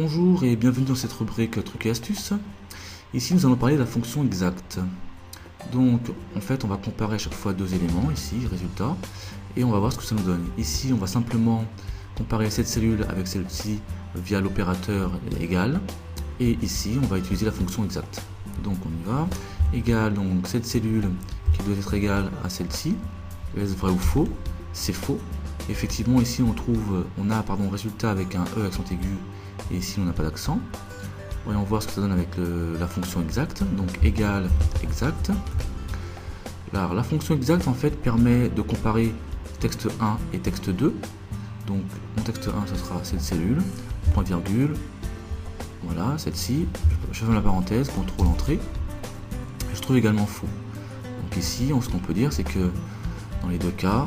Bonjour et bienvenue dans cette rubrique Trucs et astuces. Ici nous allons parler de la fonction exact. Donc en fait on va comparer à chaque fois deux éléments, ici résultat, et on va voir ce que ça nous donne. Ici on va simplement comparer cette cellule avec celle-ci via l'opérateur égal, et ici on va utiliser la fonction exact. Donc on y va, égal donc cette cellule qui doit être égale à celle-ci, est-ce vrai ou faux? C'est faux. Effectivement ici on a résultat avec un E accent aigu et ici on n'a pas d'accent. Voyons voir ce que ça donne avec la fonction exact, donc égal exact. Alors, la fonction exact en fait permet de comparer texte 1 et texte 2. Donc mon texte 1 ce sera cette cellule, point virgule, voilà celle-ci, je ferme la parenthèse, contrôle entrée, je trouve également faux. Donc ici ce qu'on peut dire c'est que dans les deux cas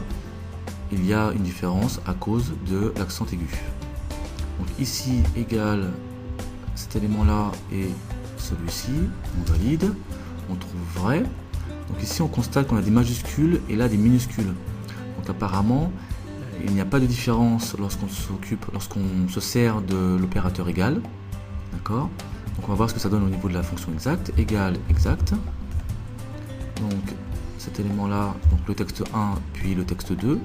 il y a une différence à cause de l'accent aigu. Donc ici égal cet élément là et celui-ci, on valide, on trouve vrai. Donc ici on constate qu'on a des majuscules et là des minuscules. Donc apparemment il n'y a pas de différence lorsqu'on se sert de l'opérateur égal. D'accord. Donc on va voir ce que ça donne au niveau de la fonction exact, égal exact. Donc cet élément là, donc le texte 1 puis le texte 2.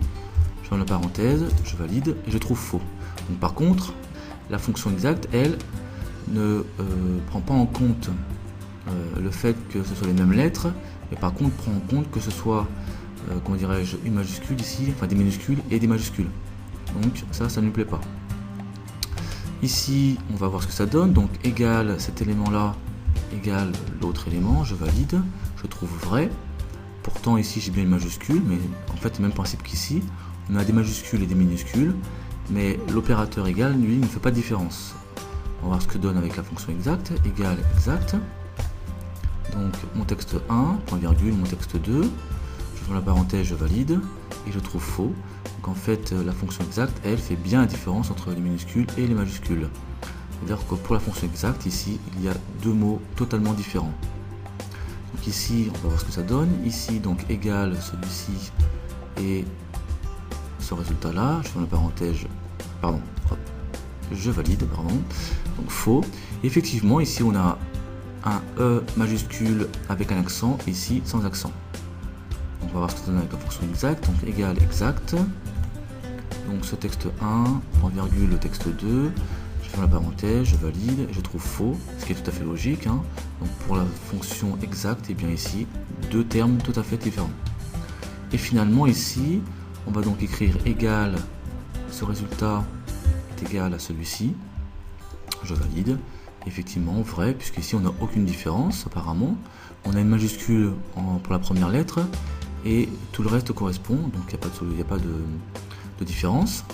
Je ferme la parenthèse, je valide et je trouve faux. Donc par contre, la fonction exact, elle, ne prend pas en compte le fait que ce soit les mêmes lettres, mais par contre prend en compte que ce soit, comment dirais-je, une majuscule ici, enfin des minuscules et des majuscules. Donc ça ne lui plaît pas. Ici, on va voir ce que ça donne. Donc égal cet élément-là, égal l'autre élément, je valide, je trouve vrai. Pourtant ici j'ai bien une majuscule, mais en fait le même principe qu'ici. On a des majuscules et des minuscules, mais l'opérateur égal, lui, ne fait pas de différence. On va voir ce que donne avec la fonction exact, égal exact. Donc mon texte 1, point virgule, mon texte 2, je ferme la parenthèse, je valide, et je trouve faux. Donc en fait, la fonction exact, elle, fait bien la différence entre les minuscules et les majuscules. C'est-à-dire que pour la fonction exact, ici, il y a deux mots totalement différents. Donc ici, on va voir ce que ça donne. Ici, donc égal celui-ci et ce résultat là, je ferme la parenthèse, je valide, donc faux. Et effectivement ici on a un E majuscule avec un accent, ici sans accent. Donc on va voir ce que ça donne avec la fonction exact, donc égal exact. Donc ce texte 1, point virgule, le texte 2, je ferme la parenthèse, je valide, et je trouve faux, ce qui est tout à fait logique. Donc pour la fonction exact, et bien ici, deux termes tout à fait différents. Et finalement ici, on va donc écrire égal, ce résultat est égal à celui-ci, je valide, effectivement vrai, puisqu'ici on n'a aucune différence apparemment, on a une majuscule pour la première lettre, et tout le reste correspond, donc il n'y a pas de différence.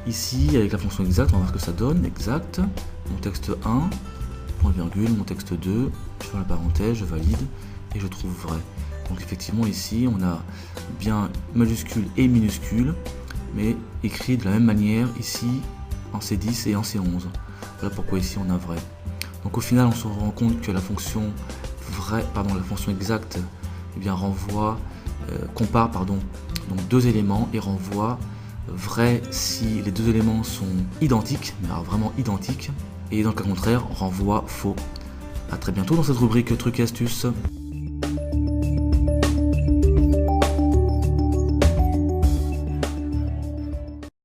Ici, avec la fonction exact, on va voir ce que ça donne, exact, mon texte 1, point virgule, mon texte 2, je ferme la parenthèse, je valide, et je trouve vrai. Donc effectivement ici on a bien majuscule et minuscule, mais écrit de la même manière ici en C10 et en C11. Voilà pourquoi ici on a vrai. Donc au final on se rend compte que la fonction exacte compare donc deux éléments et renvoie vrai si les deux éléments sont identiques, mais alors vraiment identiques, et dans le cas contraire renvoie faux. A très bientôt dans cette rubrique Trucs et astuces.